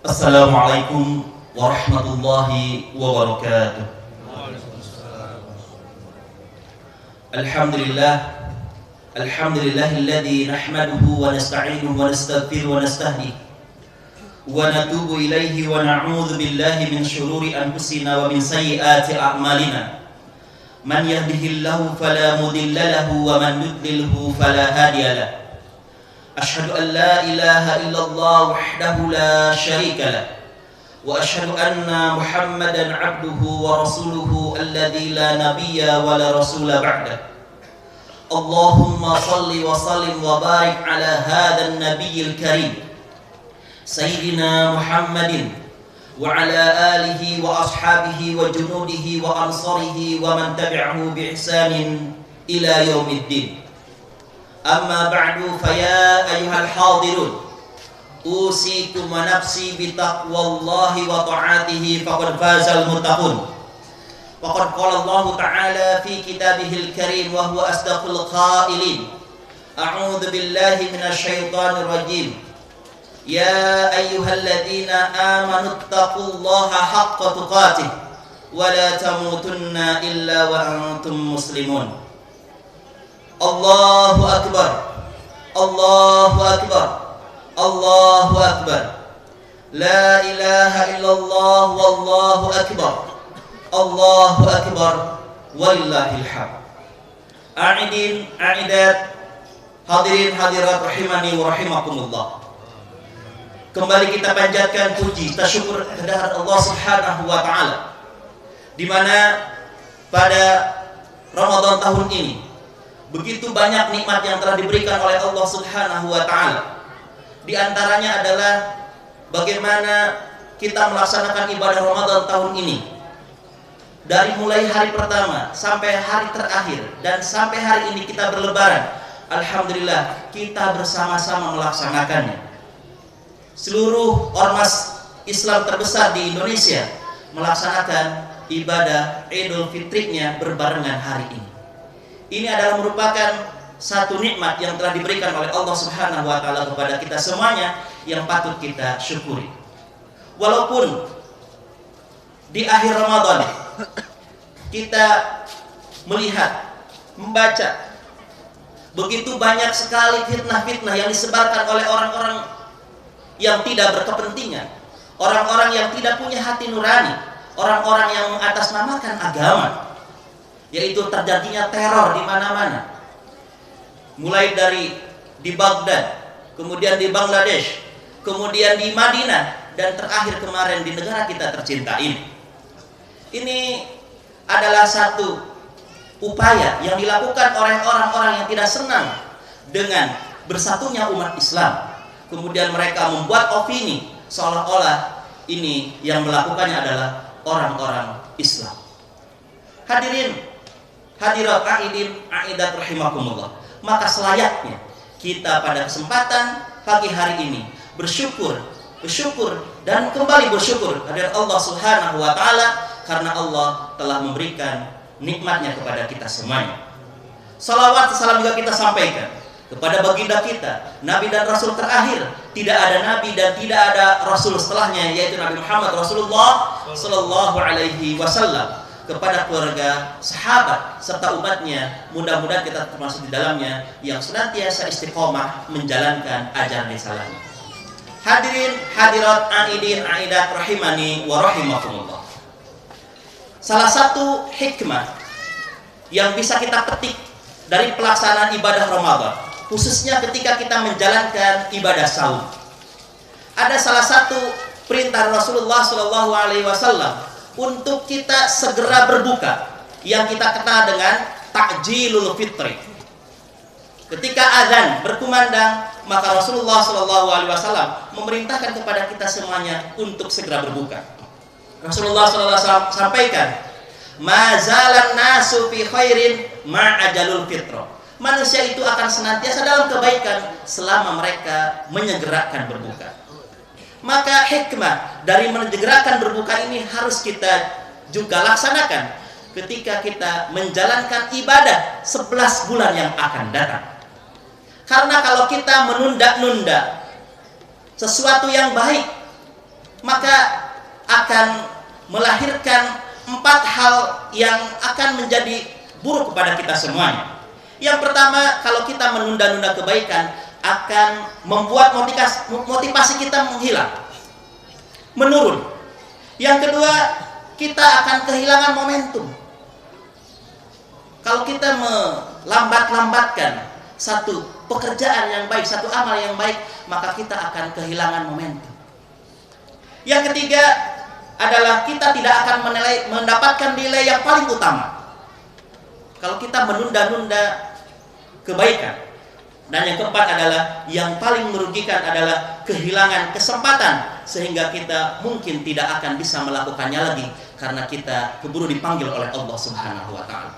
Assalamualaikum warahmatullahi wabarakatuh. Alhamdulillah, alhamdulillahilladzi nahmaduhu wa nasta'inuhu wa nastaghfiruhu wa nastahdihi wa natubu ilaihi wa na'udzu billahi min syururi anfusina wa min sayyiati a'malina. Man yahdihillahu fala mudilla lahu wa man yudlilhu fala hadiya lahu. Asyhadu an la ilaha illallah wahdahu la syarika lah wa asyhadu anna Muhammadan abduhu wa rasuluhu alladzi la nabiyya wa la rasula ba'dah. Allahumma salli wa sallim wa barik ala hadzal nabiyil karim sayyidina Muhammadin wa ala alihi wa ashabihi wa junudihi wa ansarihi wa man tabi'ahu bi ihsanin ila yaumiddin. Amma ba'du, faya ayyuhal hadirun, usikum wa nafsi bitaqwallahi wa ta'atihi faqad fazal muttaqun. Faqad qala Allah ta'ala fi kitabihil karim wa huwa asdaqul qailin. A'udzu billahi minasy syaithanir rajim. Ya ayyuhalladzina amanu taqullaha haqqa tuqatih wa la tamutunna illa wa antum muslimun. Allahu akbar, Allahu akbar, Allahu akbar. La ilaha illallah wallahu akbar, Allahu akbar, walillahil hamd. A'idin, a'idat, hadirin hadirat rahimani wa rahimakumullah. Kembali kita panjatkan puji tasyukur kehadirat Allah Subhanahu wa taala, di mana pada Ramadan tahun ini begitu banyak nikmat yang telah diberikan oleh Allah Subhanahu wa taala. Di antaranya adalah bagaimana kita melaksanakan ibadah Ramadan tahun ini. Dari mulai hari pertama sampai hari terakhir dan sampai hari ini kita berlebaran. Alhamdulillah kita bersama-sama melaksanakannya. Seluruh ormas Islam terbesar di Indonesia melaksanakan ibadah Idul Fitrinya berbarengan hari ini. Ini adalah merupakan satu nikmat yang telah diberikan oleh Allah Subhanahu wa taala kepada kita semuanya yang patut kita syukuri. Walaupun di akhir Ramadan kita melihat, membaca begitu banyak sekali fitnah-fitnah yang disebarkan oleh orang-orang yang tidak berkepentingan, orang-orang yang tidak punya hati nurani, orang-orang yang mengatasnamakan agama, yaitu terjadinya teror di mana-mana, mulai dari di Baghdad, kemudian di Bangladesh, kemudian di Madinah, dan terakhir kemarin di negara kita tercinta ini. Ini adalah satu upaya yang dilakukan oleh orang-orang yang tidak senang dengan bersatunya umat Islam. Kemudian mereka membuat opini seolah-olah ini yang melakukannya adalah orang-orang Islam. Hadirin hadirat aidin aidat rahimakumullah. Maka selayaknya kita pada kesempatan pagi hari ini bersyukur dan kembali bersyukur kepada Allah Subhanahu wa taala karena Allah telah memberikan nikmatnya kepada kita semuanya. Salawat salam juga kita sampaikan kepada baginda kita, Nabi dan Rasul terakhir. Tidak ada Nabi dan tidak ada Rasul setelahnya, yaitu Nabi Muhammad Rasulullah Sallallahu Alaihi Wasallam. Kepada keluarga, sahabat, serta umatnya, mudah-mudahan kita termasuk di dalamnya yang senantiasa istiqomah menjalankan ajaran risalahnya. Hadirin hadirat aidin aidat rahimani wa rahimakumullah. Salah satu hikmah yang bisa kita petik dari pelaksanaan ibadah Ramadan, khususnya ketika kita menjalankan ibadah saum, ada salah satu perintah Rasulullah Shallallahu Alaihi Wasallam untuk kita segera berbuka, yang kita kenal dengan takjilul fitri. Ketika azan berkumandang, maka Rasulullah Shallallahu Alaihi Wasallam memerintahkan kepada kita semuanya untuk segera berbuka. Rasulullah Shallallahu Alaihi Wasallam sampaikan, mazalan nasu fi khairin ma'ajalul fitro. Manusia itu akan senantiasa dalam kebaikan selama mereka menyegerakan berbuka. Maka hikmah dari menyegerakan berbuka ini harus kita juga laksanakan ketika kita menjalankan ibadah 11 bulan yang akan datang. Karena kalau kita menunda-nunda sesuatu yang baik, maka akan melahirkan 4 hal yang akan menjadi buruk kepada kita semuanya. Yang pertama, kalau kita menunda-nunda kebaikan, akan membuat motivasi kita menghilang, menurun. Yang kedua, kita akan kehilangan momentum. Kalau kita melambat-lambatkan satu pekerjaan yang baik, satu amal yang baik, maka kita akan kehilangan momentum. Yang ketiga adalah kita tidak akan mendapatkan nilai yang paling utama kalau kita menunda-nunda kebaikan. Dan yang keempat adalah yang paling merugikan adalah kehilangan kesempatan, sehingga kita mungkin tidak akan bisa melakukannya lagi karena kita keburu dipanggil oleh Allah Subhanahu wa taala.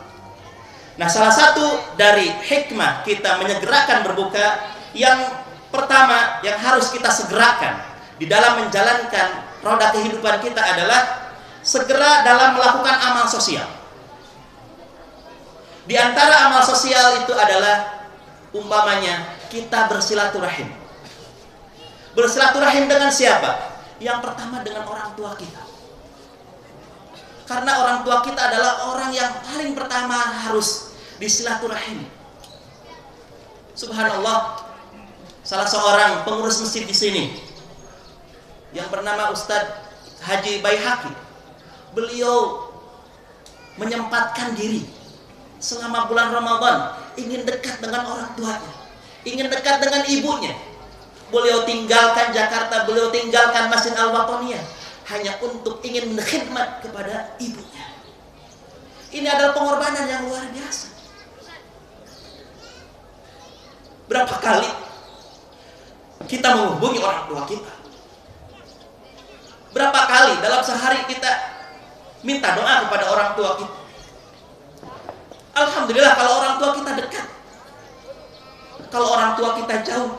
Nah, salah satu dari hikmah kita menyegerakan berbuka, yang pertama yang harus kita segerakan di dalam menjalankan roda kehidupan kita adalah segera dalam melakukan amal sosial. Di antara amal sosial itu adalah umpamanya kita bersilaturahim. Bersilaturahim dengan siapa? Yang pertama dengan orang tua kita. Karena orang tua kita adalah orang yang paling pertama harus disilaturahim. Subhanallah, salah seorang pengurus masjid di sini yang bernama Ustadz Haji Baihaqi, beliau menyempatkan diri selama bulan Ramadan ingin dekat dengan orang tuanya, ingin dekat dengan ibunya. Beliau tinggalkan Jakarta, beliau tinggalkan Masjid Al-Watoniyah hanya untuk ingin berkhidmat kepada ibunya. Ini adalah pengorbanan yang luar biasa. Berapa kali kita menghubungi orang tua kita? Berapa kali dalam sehari kita minta doa kepada orang tua kita? Alhamdulillah kalau orang tua kita dekat. Kalau orang tua kita jauh,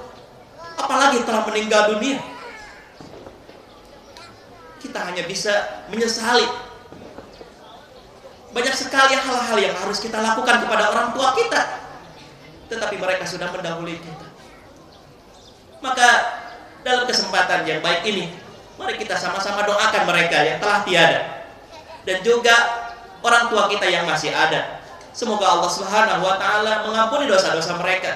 apalagi telah meninggal dunia, kita hanya bisa menyesali. Banyak sekali hal-hal yang harus kita lakukan kepada orang tua kita, tetapi mereka sudah mendahului kita. Maka dalam kesempatan yang baik ini, mari kita sama-sama doakan mereka yang telah tiada, dan juga orang tua kita yang masih ada. Semoga Allah Subhanahu wa taala mengampuni dosa-dosa mereka,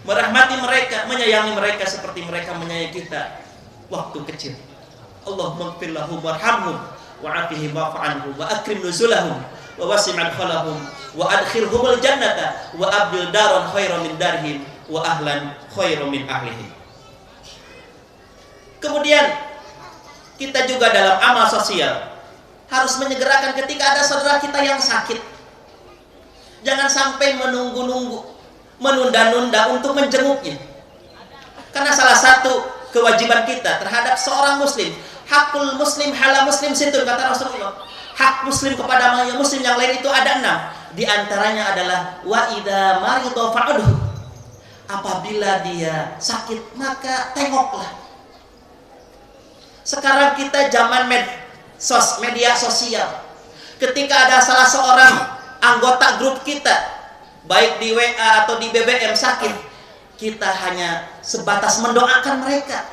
merahmati mereka, menyayangi mereka seperti mereka menyayangi kita waktu kecil. Allahumma ighfir lahum warhamhum wa'afihim wa'fu anhum wa akrim nuzulahum wa wasi' madkhalahum wa adkhilhumul jannata wa abdil daran khairan min darihim wa ahlan khairan min ahlihim. Kemudian kita juga dalam amal sosial harus menyegerakan ketika ada saudara kita yang sakit. Jangan sampai menunggu-nunggu, menunda-nunda untuk menjenguknya. Karena salah satu kewajiban kita terhadap seorang muslim, hakul muslim hala muslim situn, kata Rasulullah. Hak muslim kepada muslim yang lain itu ada 6. Di antaranya adalah wa idza marida fa'udhu. Apabila dia sakit, maka tengoklah. Sekarang kita zaman media sosial. Ketika ada salah seorang anggota grup kita, baik di WA atau di BBM sakit, kita hanya sebatas mendoakan mereka.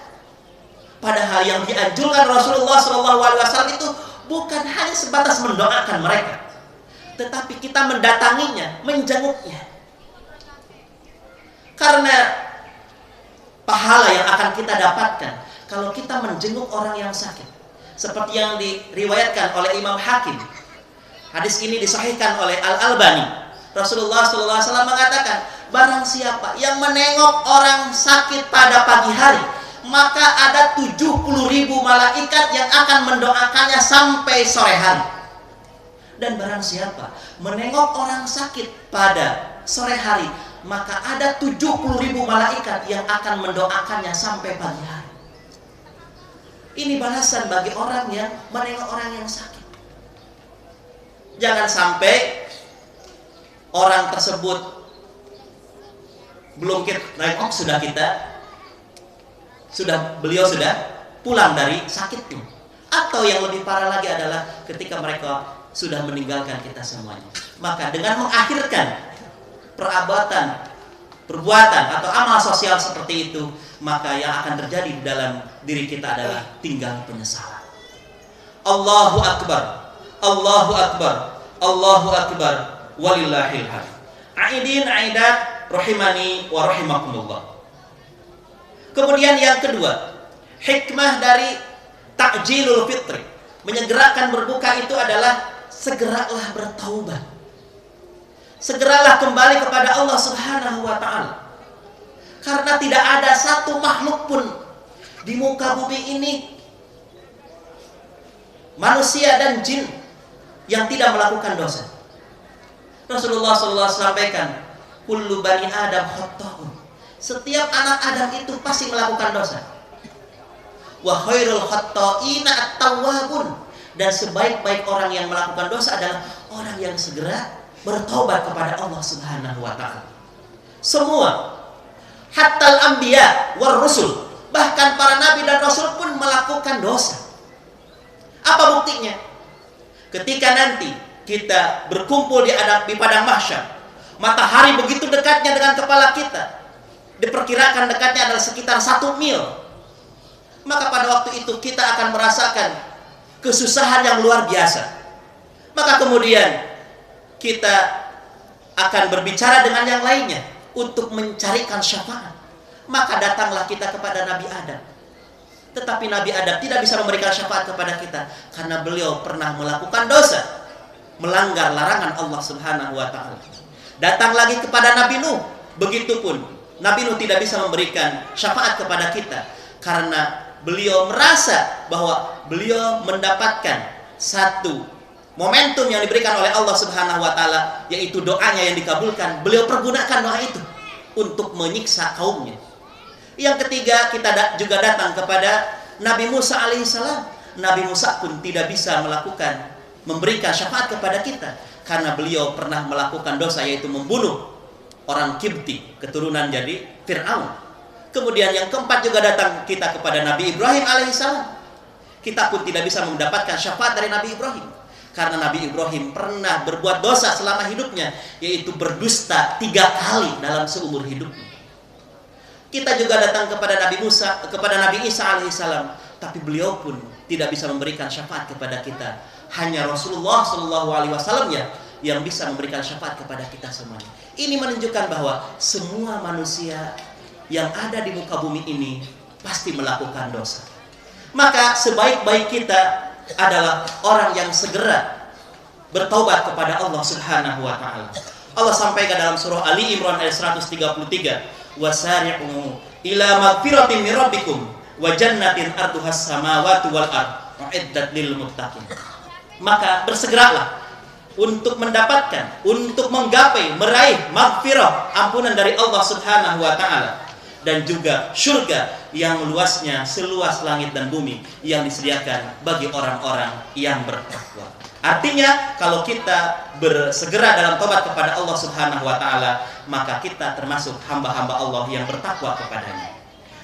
Padahal yang dianjurkan Rasulullah SAW itu bukan hanya sebatas mendoakan mereka, tetapi kita mendatanginya, menjenguknya. Karena pahala yang akan kita dapatkan kalau kita menjenguk orang yang sakit, seperti yang diriwayatkan oleh Imam Hakim. Hadis ini disahihkan oleh Al-Albani. Rasulullah SAW mengatakan, barang siapa yang menengok orang sakit pada pagi hari, maka ada 70.000 malaikat yang akan mendoakannya sampai sore hari. Dan barang siapa menengok orang sakit pada sore hari, maka ada 70.000 malaikat yang akan mendoakannya sampai pagi hari. Ini balasan bagi orang yang menengok orang yang sakit. Jangan sampai orang tersebut belum kita nengok beliau sudah pulang dari sakitnya. Atau yang lebih parah lagi adalah ketika mereka sudah meninggalkan kita semuanya. Maka dengan mengakhirkan perabatan perbuatan atau amal sosial seperti itu, maka yang akan terjadi di dalam diri kita adalah tinggal penyesalan. Allahu Akbar, Allahu Akbar, Allahu Akbar, walillahil hamd. Aidin aidat rahimani wa rahimakumullah. Kemudian yang kedua, hikmah dari ta'jilul fitri, menyegerakan berbuka itu adalah segeralah bertaubat. Segeralah kembali kepada Allah Subhanahu wa taala. Karena tidak ada satu makhluk pun di muka bumi ini, manusia dan jin, yang tidak melakukan dosa. Rasulullah SAW sampaikan, kullu bani Adam khata'un. Setiap anak Adam itu pasti melakukan dosa. Wa khairul khata'ina at-tawwabun. Dan sebaik-baik orang yang melakukan dosa adalah orang yang segera bertobat kepada Allah Subhanahu wa taala. Semua, hatta al-anbiya war rusul, bahkan para nabi dan rasul pun melakukan dosa. Apa buktinya? Ketika nanti kita berkumpul di padang mahsyar, matahari begitu dekatnya dengan kepala kita, diperkirakan dekatnya adalah sekitar 1 mil. Maka pada waktu itu kita akan merasakan kesusahan yang luar biasa. Maka kemudian kita akan berbicara dengan yang lainnya untuk mencarikan syafaat. Maka datanglah kita kepada Nabi Adam. Tetapi Nabi Adam tidak bisa memberikan syafaat kepada kita karena beliau pernah melakukan dosa, melanggar larangan Allah Subhanahu wa taala. Datang lagi kepada Nabi Nuh, begitupun Nabi Nuh tidak bisa memberikan syafaat kepada kita karena beliau merasa bahwa beliau mendapatkan satu momentum yang diberikan oleh Allah Subhanahu wa taala, yaitu doanya yang dikabulkan. Beliau pergunakan doa itu untuk menyiksa kaumnya. Yang ketiga, kita juga datang kepada Nabi Musa alaihissalam. Nabi Musa pun tidak bisa memberikan syafaat kepada kita karena beliau pernah melakukan dosa, yaitu membunuh orang Kibti, keturunan jadi Fir'aun. Kemudian yang keempat juga datang kita kepada Nabi Ibrahim alaihissalam. Kita pun tidak bisa mendapatkan syafaat dari Nabi Ibrahim karena Nabi Ibrahim pernah berbuat dosa selama hidupnya, yaitu berdusta 3 kali dalam seumur hidupnya. Kita juga datang kepada Nabi Isa alaihissalam, tapi beliau pun tidak bisa memberikan syafaat kepada kita. Hanya Rasulullah SAW yang bisa memberikan syafaat kepada kita semuanya. Ini menunjukkan bahwa semua manusia yang ada di muka bumi ini pasti melakukan dosa. Maka sebaik-baik kita adalah orang yang segera bertaubat kepada Allah Subhanahu wa taala. Allah sampaikan dalam surah Ali Imran ayat 133, wasari'u ila magfiratin min rabbikum wa jannatin arduhas samawati wal ard uiddat lil muttaqin. Maka bersegeralah untuk mendapatkan, untuk menggapai, meraih magfirah, ampunan dari Allah Subhanahu wa taala, dan juga surga yang luasnya seluas langit dan bumi yang disediakan bagi orang-orang yang bertakwa. Artinya kalau kita bersegera dalam tobat kepada Allah Subhanahu wa taala, maka kita termasuk hamba-hamba Allah yang bertakwa kepadanya.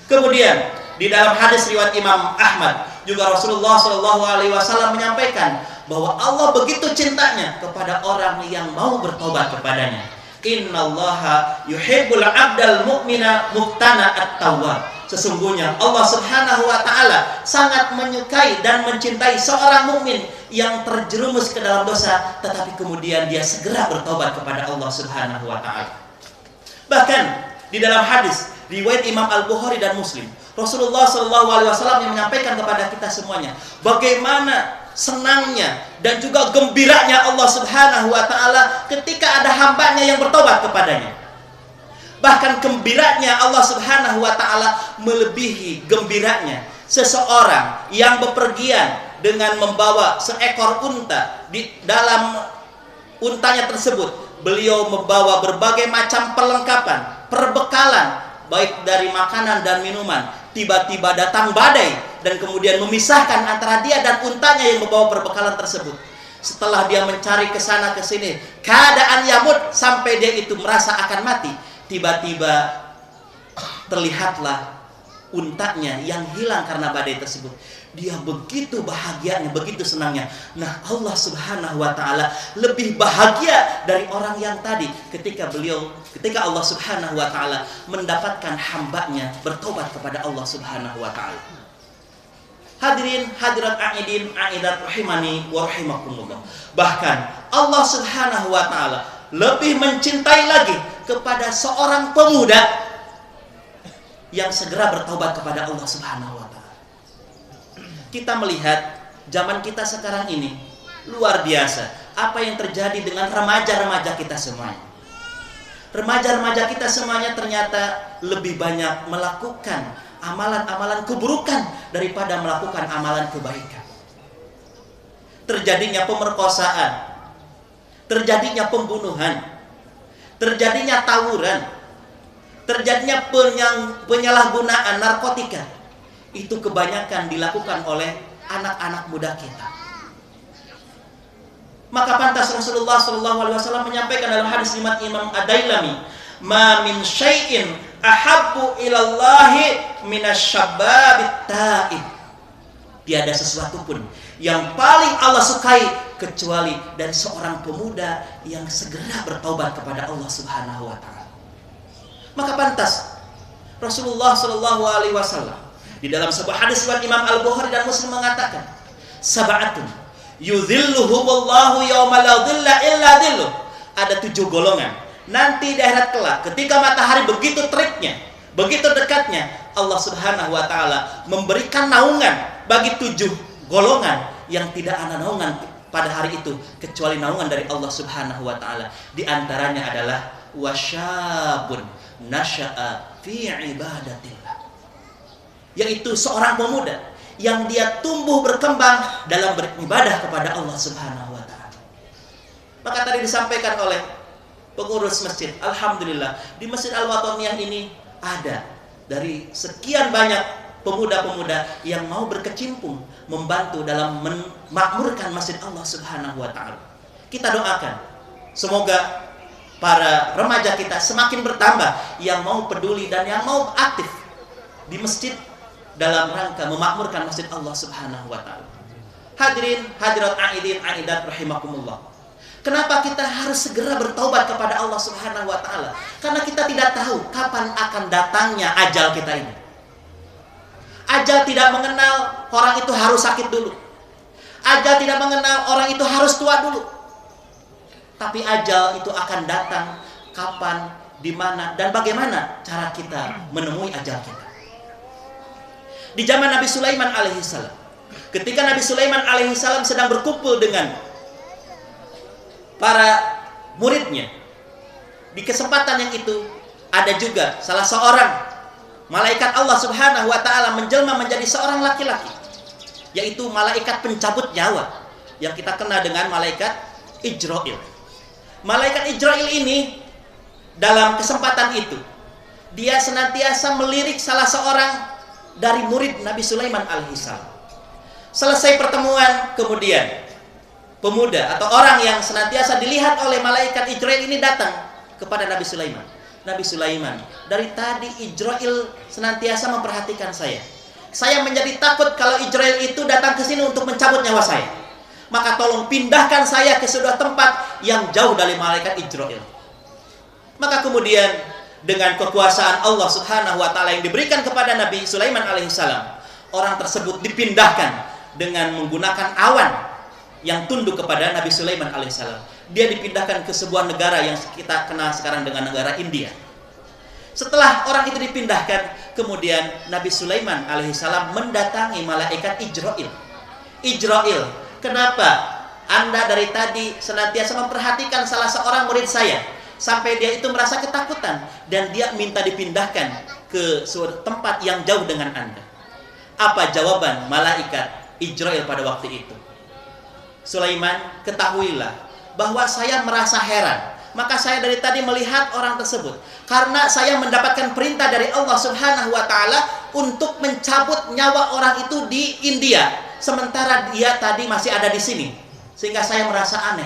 Kemudian di dalam hadis riwayat Imam Ahmad juga Rasulullah SAW menyampaikan bahwa Allah begitu cintanya kepada orang yang mau bertobat kepadanya. Innallaha yuhibbul 'abdal mu'mina muqtana at-tawwab. Sesungguhnya Allah Subhanahu wa taala sangat menyukai dan mencintai seorang mukmin yang terjerumus ke dalam dosa tetapi kemudian dia segera bertobat kepada Allah Subhanahu wa taala. Bahkan di dalam hadis riwayat Imam Al-Bukhari dan Muslim, Rasulullah SAW yang menyampaikan kepada kita semuanya bagaimana senangnya dan juga gembiranya Allah Subhanahu wa taala ketika ada hambanya yang bertobat kepadanya. Bahkan gembiranya Allah Subhanahu wa taala melebihi gembiranya seseorang yang bepergian dengan membawa seekor unta. Di dalam untanya tersebut beliau membawa berbagai macam perlengkapan, perbekalan baik dari makanan dan minuman. Tiba-tiba datang badai dan kemudian memisahkan antara dia dan untanya yang membawa perbekalan tersebut. Setelah dia mencari ke sana ke sini, keadaan yamut sampai dia itu merasa akan mati. Tiba-tiba terlihatlah untanya yang hilang karena badai tersebut. Dia begitu bahagianya, begitu senangnya. Nah, Allah Subhanahu wa taala lebih bahagia dari orang yang tadi ketika Allah Subhanahu wa taala mendapatkan hambanya bertobat kepada Allah Subhanahu wa taala. Hadirin hadirat aidin aidat rahimani wa rahimakumullah. Bahkan Allah Subhanahu wa taala lebih mencintai lagi kepada seorang pemuda yang segera bertobat kepada Allah Subhanahu wa taala. Kita melihat zaman kita sekarang ini luar biasa apa yang terjadi dengan remaja-remaja kita semuanya. Remaja-remaja kita semuanya ternyata lebih banyak melakukan amalan-amalan keburukan daripada melakukan amalan kebaikan. Terjadinya pemerkosaan, terjadinya pembunuhan, terjadinya tawuran, terjadinya penyalahgunaan narkotika. Itu kebanyakan dilakukan oleh anak-anak muda kita. Maka pantas Rasulullah SAW menyampaikan dalam hadis riwayat Imam Ad-Dailami, "Ma min syai'in ahabbu ilallahi minasyababit ta'ib." Tiada sesuatu pun yang paling Allah sukai kecuali dari seorang pemuda yang segera bertaubat kepada Allah Subhanahu wa taala. Maka pantas Rasulullah SAW di dalam sebuah hadis riwayat Imam Al-Bukhari dan Muslim mengatakan, "Sab'atun yudhilluhumullahu yauma la dhilla illa dhilluh." Ada 7 golongan. Nanti di akhirat kelak ketika matahari begitu teriknya, begitu dekatnya, Allah Subhanahu wa taala memberikan naungan bagi 7 golongan yang tidak ada naungan pada hari itu kecuali naungan dari Allah Subhanahu wa taala. Di antaranya adalah wasyabun nasya'a fi ibadatillah, yaitu seorang pemuda yang dia tumbuh berkembang dalam beribadah kepada Allah Subhanahu wa taala. Maka tadi disampaikan oleh pengurus masjid, alhamdulillah di Masjid Al-Watoniyah ini ada dari sekian banyak pemuda-pemuda yang mau berkecimpung membantu dalam memakmurkan Masjid Allah Subhanahu wa taala. Kita doakan semoga para remaja kita semakin bertambah yang mau peduli dan yang mau aktif di masjid dalam rangka memakmurkan Masjid Allah Subhanahu wa taala. Hadirin hadirat aidin aidat rahimakumullah. Kenapa kita harus segera bertaubat kepada Allah Subhanahu wa taala? Karena kita tidak tahu kapan akan datangnya ajal kita ini. Ajal tidak mengenal orang itu harus sakit dulu. Ajal tidak mengenal orang itu harus tua dulu. Tapi ajal itu akan datang kapan, di mana, dan bagaimana cara kita menemui ajal kita. Di zaman Nabi Sulaiman alaihissalam, ketika Nabi Sulaiman alaihissalam sedang berkumpul dengan para muridnya, di kesempatan yang itu ada juga salah seorang malaikat Allah Subhanahu wa taala menjelma menjadi seorang laki-laki, yaitu malaikat pencabut nyawa yang kita kenal dengan malaikat Ijrail. Malaikat Ijrail ini dalam kesempatan itu dia senantiasa melirik salah seorang dari murid Nabi Sulaiman alaihissalam. Selesai pertemuan, kemudian pemuda atau orang yang senantiasa dilihat oleh malaikat Ijrail ini datang kepada Nabi Sulaiman. Nabi Sulaiman, dari tadi Ijrail senantiasa memperhatikan saya. Saya menjadi takut kalau Ijrail itu datang ke sini untuk mencabut nyawa saya. Maka tolong pindahkan saya ke sebuah tempat yang jauh dari malaikat Ijrail. Maka kemudian dengan kekuasaan Allah Subhanahu wa taala yang diberikan kepada Nabi Sulaiman alaihissalam, orang tersebut dipindahkan dengan menggunakan awan yang tunduk kepada Nabi Sulaiman alaihissalam. Dia dipindahkan ke sebuah negara yang kita kenal sekarang dengan negara India. Setelah orang itu dipindahkan, kemudian Nabi Sulaiman alaihissalam mendatangi malaikat Ijrail. Ijrail, kenapa Anda dari tadi senantiasa memperhatikan salah seorang murid saya sampai dia itu merasa ketakutan dan dia minta dipindahkan ke suatu tempat yang jauh dengan Anda? Apa jawaban malaikat Ijrail pada waktu itu? Sulaiman, ketahuilah bahwa saya merasa heran. Maka saya dari tadi melihat orang tersebut karena saya mendapatkan perintah dari Allah Subhanahu wa taala untuk mencabut nyawa orang itu di India, sementara dia tadi masih ada di sini. Sehingga saya merasa aneh.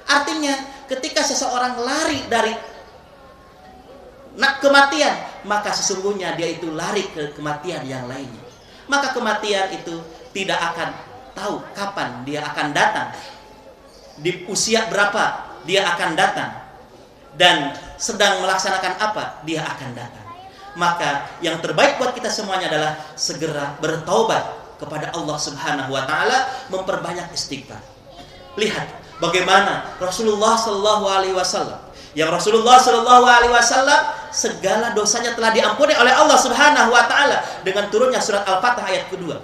Artinya ketika seseorang lari dari kematian, maka sesungguhnya dia itu lari ke kematian yang lainnya. Maka kematian itu tidak akan tahu kapan dia akan datang, di usia berapa dia akan datang, dan sedang melaksanakan apa dia akan datang. Maka yang terbaik buat kita semuanya adalah segera bertaubat kepada Allah Subhanahu wa taala, memperbanyak istighfar. Lihat bagaimana Rasulullah sallallahu alaihi wasallam, yang Rasulullah sallallahu alaihi wasallam segala dosanya telah diampuni oleh Allah Subhanahu wa taala dengan turunnya surat Al-Fatah ayat kedua.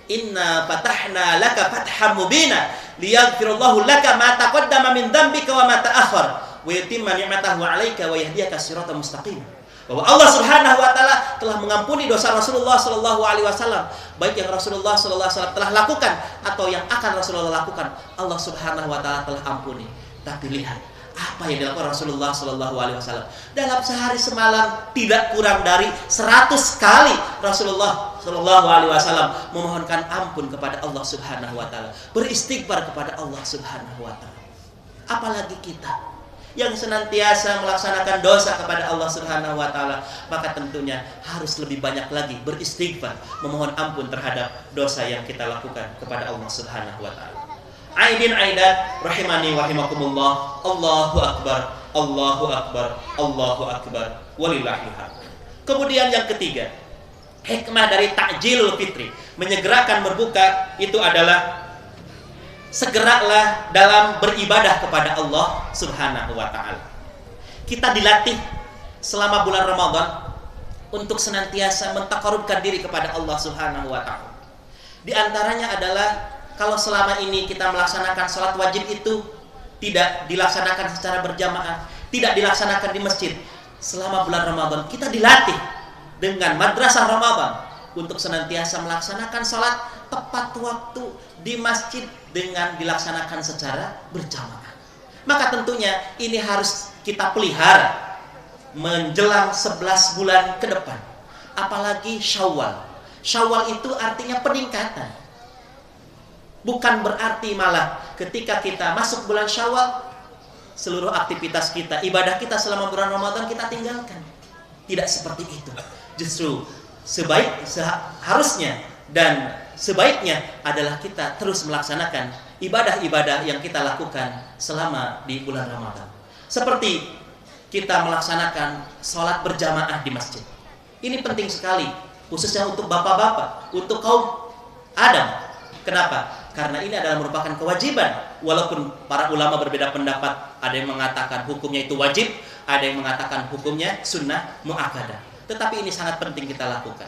Inna fatahna laka fatham mubina liyaghfirallahu laka ma taqaddama min dzambika wa ma ta'akhkhar wa yutimma ni'matahu 'alaika wa yahdiyaka siratan mustaqim. Bahwa Allah Subhanahu wa taala telah mengampuni dosa Rasulullah sallallahu alaihi wasallam, baik yang Rasulullah sallallahu alaihi wasallam telah lakukan atau yang akan Rasulullah lakukan, Allah Subhanahu wa taala telah ampuni. Tapi lihat apa yang dilakukan Rasulullah sallallahu alaihi wasallam. Dalam sehari semalam tidak kurang dari 100 kali Rasulullah sallallahu alaihi wasallam memohonkan ampun kepada Allah Subhanahu wa taala, beristighfar kepada Allah Subhanahu wa taala. Apalagi kita yang senantiasa melaksanakan dosa kepada Allah Subhanahu wa taala, maka tentunya harus lebih banyak lagi beristighfar, memohon ampun terhadap dosa yang kita lakukan kepada Allah Subhanahu wa taala. Aidin aidat rahimani wa rahimakumullah. Allahu akbar, Allahu akbar, Allahu akbar, walillahil hamd. Kemudian yang ketiga, hikmah dari takjilul fitri, menyegerakan berbuka, itu adalah segeralah dalam beribadah kepada Allah Subhanahu wa taala. Kita dilatih selama bulan Ramadan untuk senantiasa mentaqarrubkan diri kepada Allah Subhanahu wa taala. Di antaranya adalah kalau selama ini kita melaksanakan sholat wajib itu tidak dilaksanakan secara berjamaah, tidak dilaksanakan di masjid. Selama bulan Ramadan kita dilatih dengan madrasah Ramadan untuk senantiasa melaksanakan sholat tepat waktu di masjid dengan dilaksanakan secara berjamaah. Maka tentunya ini harus kita pelihara menjelang 11 bulan ke depan. Apalagi Syawal. Syawal itu artinya peningkatan. Bukan berarti malah ketika kita masuk bulan Syawal, seluruh aktivitas kita, ibadah kita selama bulan Ramadan kita tinggalkan. Tidak seperti itu. Justru seharusnya dan sebaiknya adalah kita terus melaksanakan ibadah-ibadah yang kita lakukan selama di bulan Ramadan. Seperti kita melaksanakan sholat berjamaah di masjid. Ini penting sekali, khususnya untuk bapak-bapak, untuk kaum Adam. Kenapa? Karena ini adalah merupakan kewajiban. Walaupun para ulama berbeda pendapat, ada yang mengatakan hukumnya itu wajib, ada yang mengatakan hukumnya sunnah muakkadah. Tetapi ini sangat penting kita lakukan.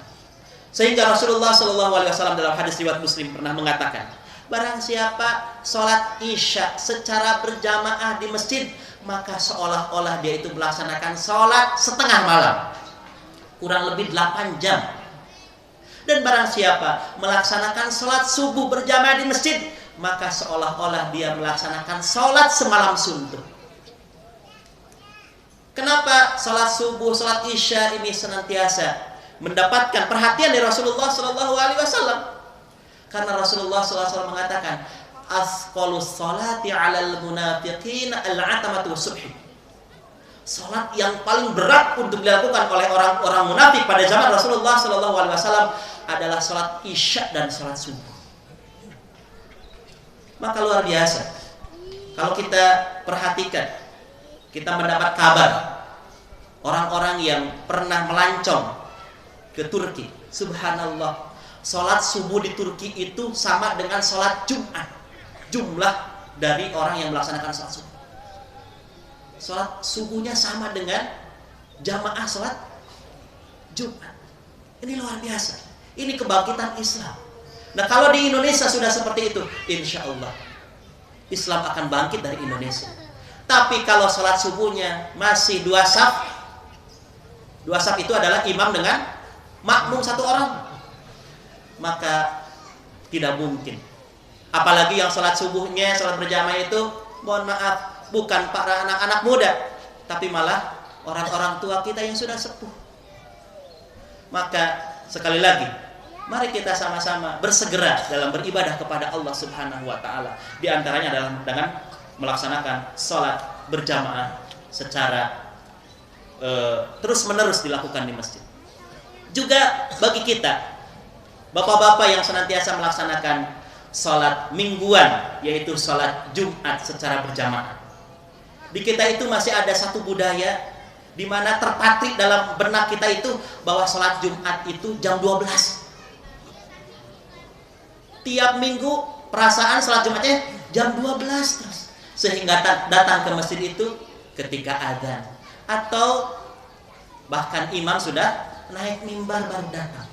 Sehingga Rasulullah SAW dalam hadis riwayat Muslim pernah mengatakan, barang siapa sholat isya secara berjamaah di masjid, maka seolah-olah dia itu melaksanakan sholat setengah malam, kurang lebih 8 jam. Dan barang siapa melaksanakan sholat subuh berjamaah di masjid, maka seolah-olah dia melaksanakan sholat semalam suntuk. Kenapa sholat subuh, sholat isya ini senantiasa mendapatkan perhatian dari Rasulullah SAW? Karena Rasulullah SAW mengatakan, asqalus sholati 'alal munafiqin al-'atamatu subhi. Salat yang paling berat untuk dilakukan oleh orang-orang munafik pada zaman Rasulullah SAW adalah salat isya dan salat subuh. Maka luar biasa kalau kita perhatikan, kita mendapat kabar orang-orang yang pernah melancong ke Turki. Subhanallah, salat subuh di Turki itu sama dengan salat Jumat. Jumlah dari orang yang melaksanakan salat subuh, salat subuhnya sama dengan jamaah salat Jumat. Ini luar biasa. Ini kebangkitan Islam. Nah, kalau di Indonesia sudah seperti itu, insya Allah Islam akan bangkit dari Indonesia. Tapi kalau salat subuhnya masih 2 saf, 2 saf itu adalah imam dengan makmum 1 orang, maka tidak mungkin. Apalagi yang salat subuhnya, salat berjamaah itu, mohon maaf, bukan para anak-anak muda, tapi malah orang-orang tua kita yang sudah sepuh. Maka sekali lagi, mari kita sama-sama bersegera dalam beribadah kepada Allah Subhanahu wa taala. Di antaranya adalah dengan melaksanakan salat berjamaah secara terus-menerus dilakukan di masjid. Juga bagi kita, bapak-bapak yang senantiasa melaksanakan sholat mingguan, yaitu sholat Jumat secara berjamaah. Di kita itu masih ada satu budaya di mana terpatrik dalam benak kita itu bahwa sholat Jumat itu jam 12. Tiap minggu perasaan sholat Jumatnya jam 12 terus. Sehingga datang ke masjid itu ketika adzan atau bahkan imam sudah naik mimbar baru datang.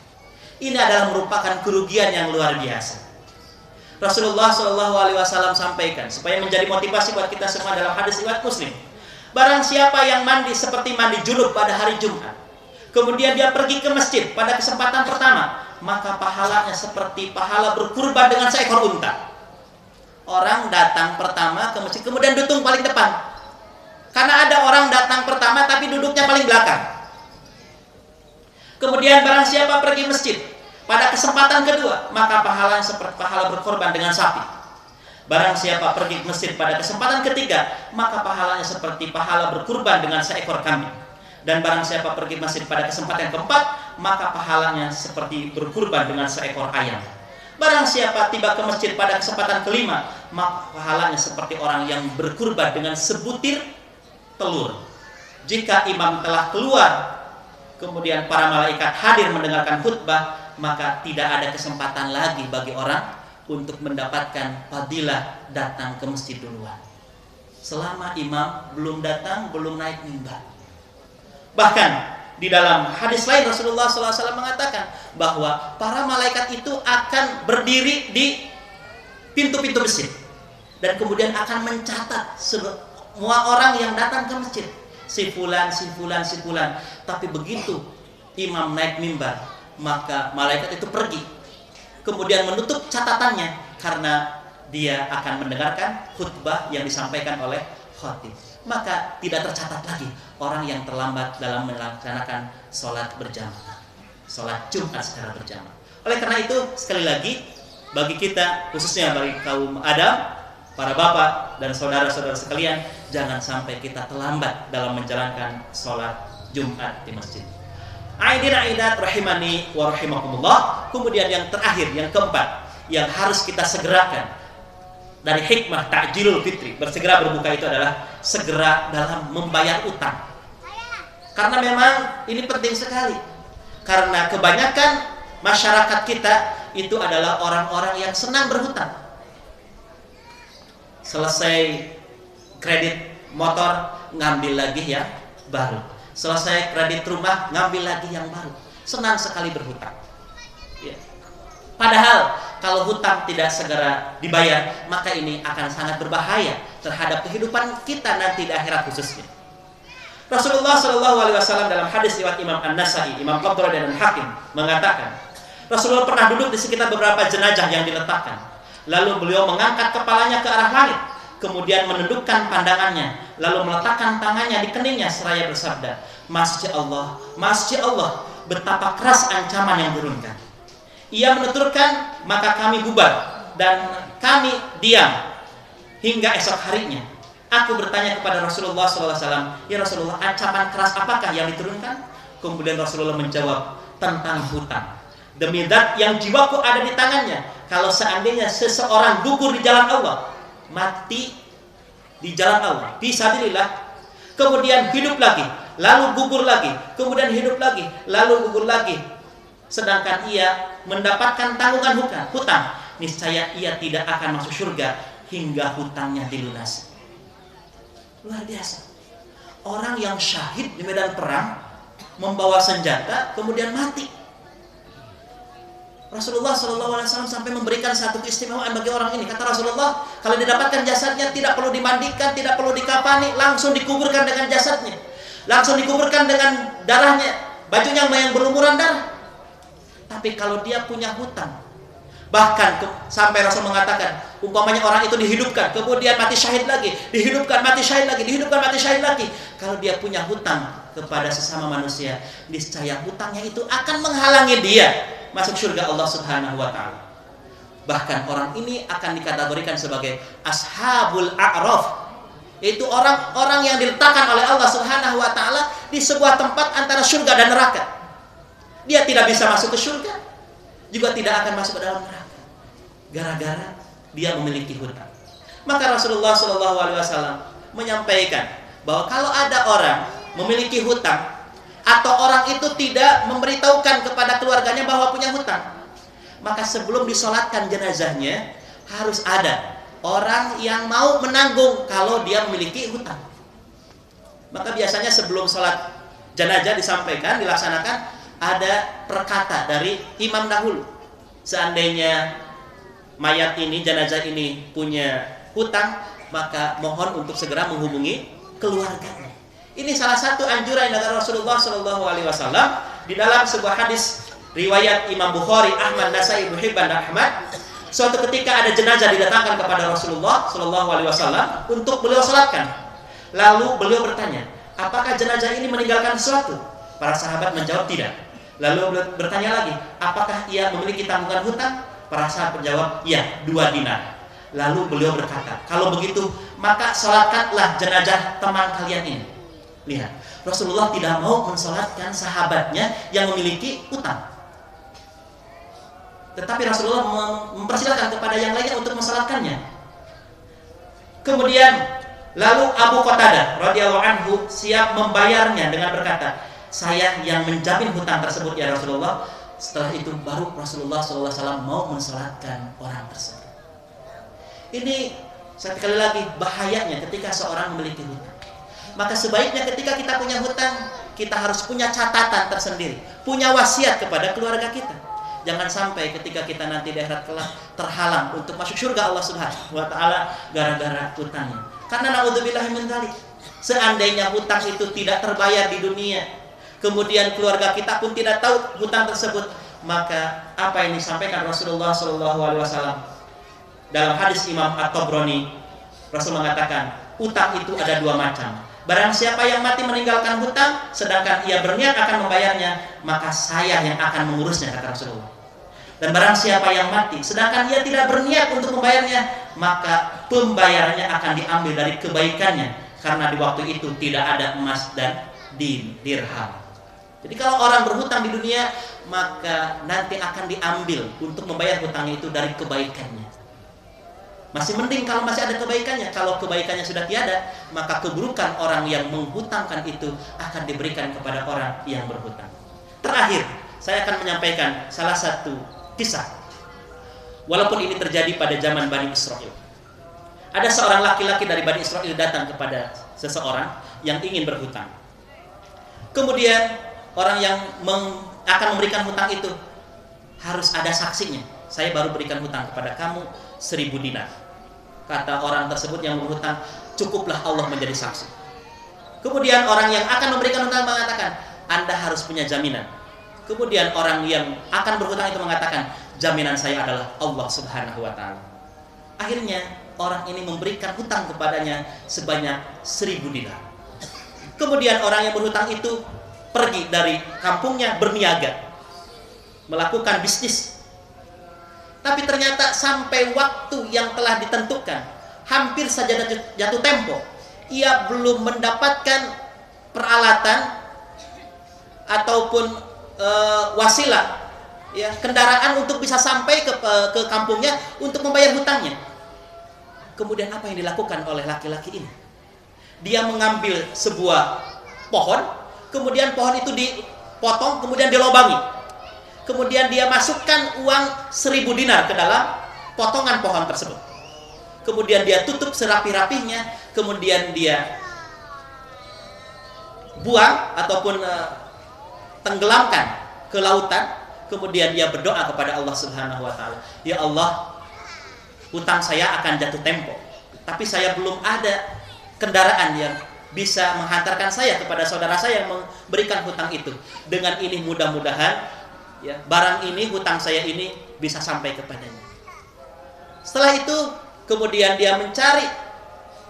Ini adalah merupakan kerugian yang luar biasa. Rasulullah SAW sampaikan supaya menjadi motivasi buat kita semua dalam hadis riwayat Muslim. Barang siapa yang mandi seperti mandi junub pada hari Jumat, kemudian dia pergi ke masjid pada kesempatan pertama, maka pahalanya seperti pahala berkurban dengan seekor unta. Orang datang pertama ke masjid, kemudian duduk paling depan. Karena ada orang datang pertama tapi duduknya paling belakang. Kemudian barang siapa pergi masjid pada kesempatan kedua, maka pahalanya seperti pahala berkorban dengan sapi. Barang siapa pergi ke masjid pada kesempatan ketiga, maka pahalanya seperti pahala berkurban dengan seekor kambing. Dan barang siapa pergi masjid pada kesempatan keempat, maka pahalanya seperti berkurban dengan seekor ayam. Barang siapa tiba ke masjid pada kesempatan kelima, maka pahalanya seperti orang yang berkurban dengan sebutir telur. Jika imam telah keluar, kemudian para malaikat hadir mendengarkan khutbah, maka tidak ada kesempatan lagi bagi orang untuk mendapatkan fadilah datang ke masjid duluan. Selama imam belum datang, belum naik mimbar. Bahkan di dalam hadis lain Rasulullah SAW mengatakan bahwa para malaikat itu akan berdiri di pintu-pintu masjid dan kemudian akan mencatat semua orang yang datang ke masjid, si fulan, si fulan, si fulan. Tapi begitu imam naik mimbar, maka malaikat itu pergi, kemudian menutup catatannya karena dia akan mendengarkan khutbah yang disampaikan oleh khatib. Maka tidak tercatat lagi orang yang terlambat dalam melaksanakan sholat berjamaah, sholat Jumat secara berjamaah. Oleh karena itu, sekali lagi, bagi kita, khususnya bagi kaum Adam, para bapak dan saudara-saudara sekalian, jangan sampai kita terlambat dalam menjalankan sholat Jumat di masjid. Aidin aidat rahimani wa rahimakumullah. Kemudian yang terakhir, yang keempat, yang harus kita segerakan dari hikmah ta'jilul fitri, bersegera berbuka, itu adalah segera dalam membayar utang. Karena memang ini penting sekali. Karena kebanyakan masyarakat kita itu adalah orang-orang yang senang berhutang. Selesai kredit motor, ngambil lagi yang baru. Selesai kredit rumah, ngambil lagi yang baru. Senang sekali berhutang. Ya. Padahal kalau hutang tidak segera dibayar, maka ini akan sangat berbahaya terhadap kehidupan kita nanti di akhirat khususnya. Rasulullah SAW dalam hadis riwayat Imam An-Nasai, Imam Tabrani dan Hakim mengatakan, Rasulullah pernah duduk di sekitar beberapa jenazah yang diletakkan. Lalu beliau mengangkat kepalanya ke arah langit, kemudian menundukkan pandangannya, lalu meletakkan tangannya di keningnya seraya bersabda, Masya Allah, betapa keras ancaman yang turunkan. Ia menuturkan, maka kami bubar dan kami diam hingga esok harinya. Aku bertanya kepada Rasulullah SAW, ya Rasulullah, ancaman keras apakah yang diturunkan? Kemudian Rasulullah menjawab, tentang hutang. Demi zat yang jiwaku ada di tangannya, kalau seandainya seseorang gugur di jalan Allah, mati di jalan Allah, fisabilillah, kemudian hidup lagi, lalu gugur lagi, kemudian hidup lagi, lalu gugur lagi, sedangkan ia mendapatkan tanggungan hutang, niscaya ia tidak akan masuk surga hingga hutangnya dilunasi. Luar biasa. Orang yang syahid di medan perang, membawa senjata, kemudian mati. Rasulullah SAW sampai memberikan satu keistimewaan bagi orang ini. Kata Rasulullah, kalau didapatkan jasadnya tidak perlu dimandikan, tidak perlu dikafani, langsung dikuburkan dengan jasadnya, langsung dikuburkan dengan darahnya, bajunya yang berlumuran darah. Tapi kalau dia punya hutang, bahkan sampai Rasul mengatakan, umpamanya orang itu dihidupkan, kemudian mati syahid lagi, dihidupkan, mati syahid lagi, dihidupkan, mati syahid lagi. Kalau dia punya hutang kepada sesama manusia, niscaya hutangnya itu akan menghalangi dia masuk surga Allah Subhanahu wa ta'ala. Bahkan orang ini akan dikategorikan sebagai ashabul a'raf, Itu orang-orang yang diletakkan oleh Allah Subhanahu wa taala di sebuah tempat antara surga dan neraka. Dia tidak bisa masuk ke surga, juga tidak akan masuk ke dalam neraka. Gara-gara dia memiliki hutang. Maka Rasulullah Shallallahu alaihi wasallam menyampaikan bahwa kalau ada orang memiliki hutang atau orang itu tidak memberitahukan kepada keluarganya bahwa punya hutang, maka sebelum disolatkan jenazahnya harus ada orang yang mau menanggung kalau dia memiliki hutang. Maka biasanya sebelum sholat jenazah disampaikan, dilaksanakan, ada perkata dari imam dahulu. Seandainya mayat ini, jenazah ini punya hutang, maka mohon untuk segera menghubungi keluarganya. Ini salah satu anjuran dari Rasulullah SAW di dalam sebuah hadis riwayat Imam Bukhari, Ahmad, Nasai, Ibnu Hibban dan Ahmad. Suatu ketika ada jenazah didatangkan kepada Rasulullah SAW untuk beliau salatkan. Lalu beliau bertanya, apakah jenazah ini meninggalkan sesuatu? Para sahabat menjawab tidak. Lalu beliau bertanya lagi, apakah ia memiliki tanggungan hutang? Para sahabat menjawab, iya, 2 dinar. Lalu beliau berkata, kalau begitu maka salatkanlah jenazah teman kalian ini. Lihat, Rasulullah tidak mau mensalatkan sahabatnya yang memiliki hutang. Tetapi Rasulullah mempersilahkan kepada yang lainnya untuk mensalatkannya. Kemudian lalu Abu Qatadah radhiyallahu anhu siap membayarnya dengan berkata, saya yang menjamin hutang tersebut ya Rasulullah. Setelah itu baru Rasulullah SAW mau mensalatkan orang tersebut. Ini sekali lagi bahayanya ketika seorang memiliki hutang. Maka sebaiknya ketika kita punya hutang, kita harus punya catatan tersendiri, punya wasiat kepada keluarga kita. Jangan sampai ketika kita nanti di akhirat kelak terhalang untuk masuk surga Allah Subhanahu wa taala gara-gara hutangnya. Karena naudzubillahi min dzalik. Seandainya hutang itu tidak terbayar di dunia, kemudian keluarga kita pun tidak tahu hutang tersebut, maka apa yang disampaikan Rasulullah sallallahu alaihi wasallam dalam hadis Imam At-Tabrani, Rasul mengatakan, hutang itu ada 2 macam. Barang siapa yang mati meninggalkan hutang, sedangkan ia berniat akan membayarnya, maka saya yang akan mengurusnya, kata Rasulullah. Dan barang siapa yang mati, sedangkan ia tidak berniat untuk membayarnya, maka pembayarannya akan diambil dari kebaikannya, karena di waktu itu tidak ada emas dan dirham. Jadi kalau orang berhutang di dunia, maka nanti akan diambil untuk membayar hutangnya itu dari kebaikannya. Masih mending kalau masih ada kebaikannya. Kalau kebaikannya sudah tiada, maka keburukan orang yang menghutangkan itu akan diberikan kepada orang yang berhutang. Terakhir, saya akan menyampaikan salah satu kisah. Walaupun ini terjadi pada zaman Bani Israel. Ada seorang laki-laki dari Bani Israel datang kepada seseorang yang ingin berhutang. Kemudian orang yang akan memberikan hutang itu harus ada saksinya. Saya baru berikan hutang kepada kamu 1000 dinar. Kata orang tersebut yang berhutang, cukuplah Allah menjadi saksi. Kemudian orang yang akan memberikan hutang mengatakan, Anda harus punya jaminan. Kemudian orang yang akan berhutang itu mengatakan, jaminan saya adalah Allah Subhanahu wa taala. Akhirnya orang ini memberikan hutang kepadanya sebanyak 1000 dinar. Kemudian orang yang berhutang itu pergi dari kampungnya berniaga, melakukan bisnis. Tapi ternyata sampai waktu yang telah ditentukan, hampir saja jatuh tempo, ia belum mendapatkan peralatan ataupun wasilah, ya, kendaraan untuk bisa sampai ke kampungnya untuk membayar hutangnya. Kemudian apa yang dilakukan oleh laki-laki ini? Dia mengambil sebuah pohon, kemudian pohon itu dipotong, kemudian dilobangi. Kemudian dia masukkan uang 1000 dinar ke dalam potongan pohon tersebut. Kemudian dia tutup serapi-rapinya, kemudian dia buang ataupun tenggelamkan ke lautan. Kemudian dia berdoa kepada Allah Subhanahu wa taala, ya Allah, hutang saya akan jatuh tempo, tapi saya belum ada kendaraan yang bisa menghantarkan saya kepada saudara saya yang memberikan hutang itu. Dengan ini mudah-mudahan ya, barang ini, hutang saya ini bisa sampai kepadanya. Setelah itu kemudian dia mencari,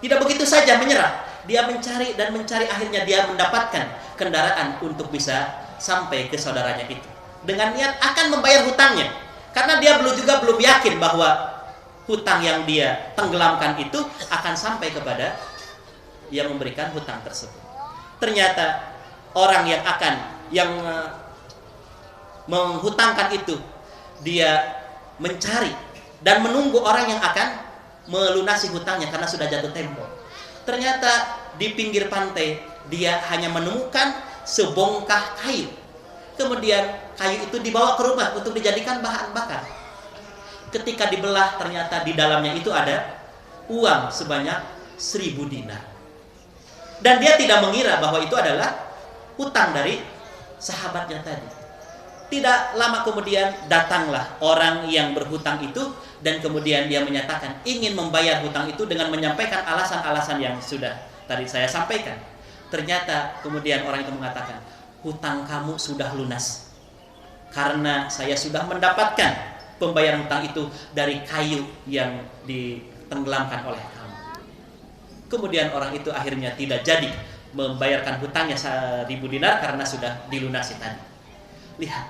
tidak begitu saja menyerah, dia mencari dan mencari, akhirnya dia mendapatkan kendaraan untuk bisa sampai ke saudaranya itu dengan niat akan membayar hutangnya, karena dia belum yakin bahwa hutang yang dia tenggelamkan itu akan sampai kepada yang memberikan hutang tersebut. Ternyata orang yang menghutangkan itu, dia mencari dan menunggu orang yang akan melunasi hutangnya karena sudah jatuh tempo. Ternyata di pinggir pantai dia hanya menemukan sebongkah kayu. Kemudian kayu itu dibawa ke rumah untuk dijadikan bahan bakar. Ketika dibelah, ternyata di dalamnya itu ada uang sebanyak 1000 dinar. Dan dia tidak mengira bahwa itu adalah hutang dari sahabatnya tadi. Tidak lama kemudian datanglah orang yang berhutang itu, dan kemudian dia menyatakan ingin membayar hutang itu dengan menyampaikan alasan-alasan yang sudah tadi saya sampaikan. Ternyata kemudian orang itu mengatakan, hutang kamu sudah lunas karena saya sudah mendapatkan pembayaran hutang itu dari kayu yang ditenggelamkan oleh kamu. Kemudian orang itu akhirnya tidak jadi membayarkan hutangnya 1000 dinar karena sudah dilunasi tadi. Lihat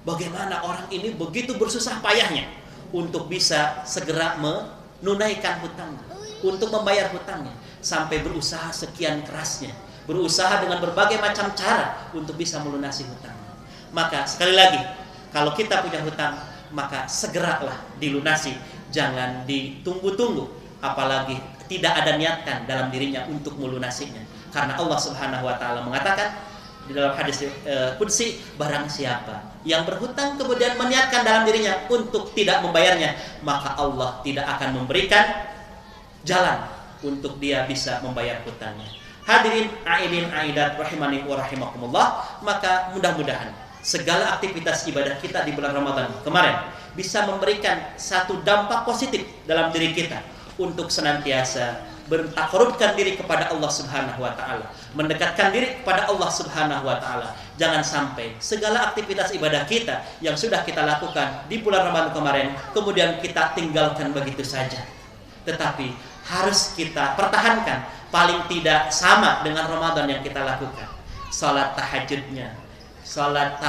bagaimana orang ini begitu bersusah payahnya untuk bisa segera menunaikan hutangnya, untuk membayar hutangnya, sampai berusaha sekian kerasnya, berusaha dengan berbagai macam cara untuk bisa melunasi hutangnya. Maka sekali lagi, kalau kita punya hutang, maka segeralah dilunasi, jangan ditunggu-tunggu, apalagi tidak ada niatkan dalam dirinya untuk melunasinya. Karena Allah Subhanahu wa taala mengatakan di dalam hadis qudsi, barang siapa yang berhutang kemudian meniatkan dalam dirinya untuk tidak membayarnya, maka Allah tidak akan memberikan jalan untuk dia bisa membayar hutangnya. Hadirin aidin aidat rahimani wa rahimakumullah, maka mudah-mudahan segala aktivitas ibadah kita di bulan Ramadan kemarin bisa memberikan satu dampak positif dalam diri kita untuk senantiasa bertakarubkan diri kepada Allah Subhanahu wa taala, mendekatkan diri kepada Allah Subhanahu wa taala. Jangan sampai segala aktivitas ibadah kita yang sudah kita lakukan di bulan Ramadan kemarin kemudian kita tinggalkan begitu saja. Tetapi harus kita pertahankan, paling tidak sama dengan Ramadan yang kita lakukan. Salat tahajudnya, salat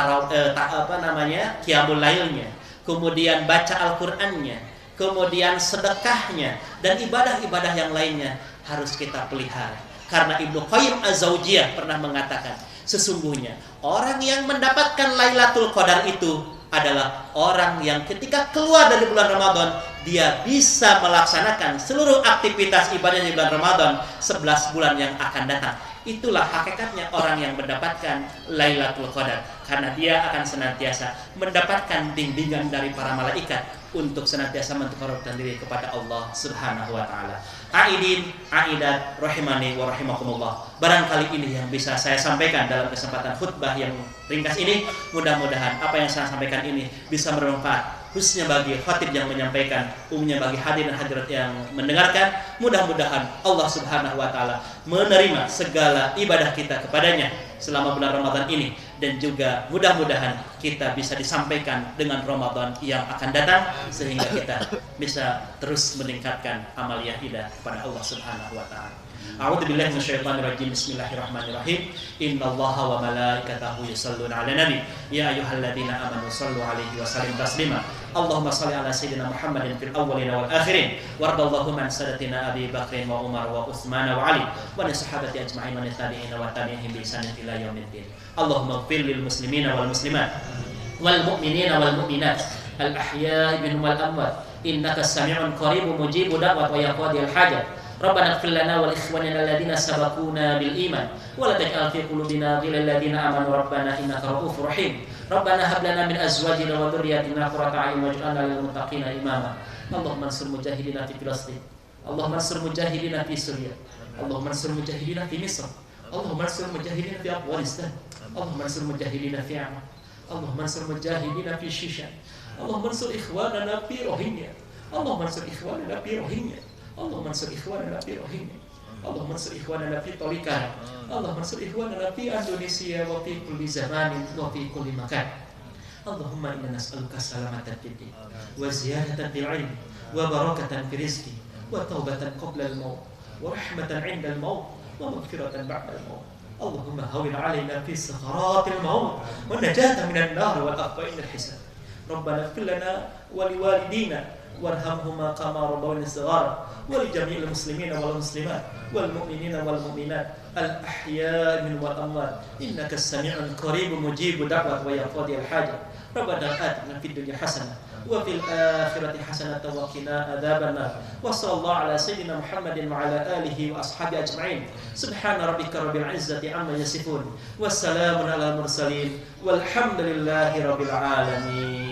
qiyamul lailnya, kemudian baca Al-Qur'annya, kemudian sedekahnya, dan ibadah-ibadah yang lainnya harus kita pelihara. Karena Ibnu Qayyim Az-Zaujiyah pernah mengatakan, sesungguhnya orang yang mendapatkan Lailatul Qadar itu adalah orang yang ketika keluar dari bulan Ramadan, dia bisa melaksanakan seluruh aktivitas ibadah di bulan Ramadan 11 bulan yang akan datang. Itulah hakikatnya orang yang mendapatkan Lailatul Qadar, karena dia akan senantiasa mendapatkan bimbingan dari para malaikat untuk senantiasa mentakarubkan diri kepada Allah Subhanahu wa taala. Aidin, aidat rahimani wa rahimakumullah. Barangkali ini yang bisa saya sampaikan dalam kesempatan khutbah yang ringkas ini. Mudah-mudahan apa yang saya sampaikan ini bisa bermanfaat, khususnya bagi khatib yang menyampaikan, umumnya bagi hadirin hadirat yang mendengarkan. Mudah-mudahan Allah Subhanahu wa taala menerima segala ibadah kita kepadanya selama bulan Ramadan ini, dan juga mudah-mudahan kita bisa disampaikan dengan Ramadan yang akan datang, sehingga kita bisa terus meningkatkan amaliyah ibadah kepada Allah Subhanahu wa taala. A'udzubillahi minasyaitonirrajim. Bismillahirrahmanirrahim. Innallaha wa malaikatahu yusholluna 'alan nabi. Ya ayyuhalladzina amanu shallu 'alaihi wa sallimu taslima. Allahumma shalli 'ala sayyidina Muhammadin fil awwalin wal akhirin. Wardallahu man sadatina Abi Bakrin wa Umar wa Utsman wa Ali wa li sahabati ajma'in wa tabi'in wa tabi'ihim bi ihsan ila yaumiddin. Allahumma ighfir lil muslimina wal muslimat wal mu'minina wal mu'minat al ahya'i minhum wal amwat innaka sami'un qaribun mujibud da'wat wa yaqdil hajat. Rabbana ighfir lana wa li ikhwanina alladhina sabaquna bil iman wa la taj'al fi qulubina ghillan lil ladzina amanu rabbana innaka ra'ufur rahim. Rabbana hab lana min azwajina wa dhurriyyatina qurrata a'yun waj'alna lil muttaqina imama. Allahumma ansur mujahidina fi Filastin. Allahumma ansur mujahidina fi Suriah. Allahumma ansur mujahidina fi Misr. Allahumma ansur mujahidina fi Afghanistan. Allahumma ansur mujahidina fi Aman. Allahumma ansur mujahidina fi Shishan. Allahumma ansur ikhwanana fi Rohingya. Allahumma ansur ikhwanana fi Rohingya. Allahumma ansur ikhwanana fi Rohingya. Allahumma ansur ikhwanana fi Tolikara. Allahumma ansur ikhwanana fi Indonesia wa fi kulli zamanin wa fi kulli makan. Allahumma inna nas'aluka salamatan fid din wa ziyadatan fil ilmi wa barakatan fil rizqi wa taubatan qabla al-maut wa rahmatan 'inda al-maut wa maghfiratan ba'da al-maut. Allahumma hawwin 'alaina fi sakharatil maut wa najatan minan nar wa aqwa min al-hisab. Rabbana ighfir lana wa liwalidina وارحمهما كما ربوني صغارا ولجميع المسلمين والمسلمات والمؤمنين والمؤمنات الأحياء منهم والأموات إنك السميع القريب مجيب دعوة ويقضي الحاجة ربنا آتنا في الدنيا حسنة وفي الآخرة حسنة وقنا عذاب النار وصلى الله على سيدنا محمد وعلى آله وأصحابه أجمعين سبحان ربك رب العزة عما يصفون والسلام على المرسلين والحمد لله رب العالمين.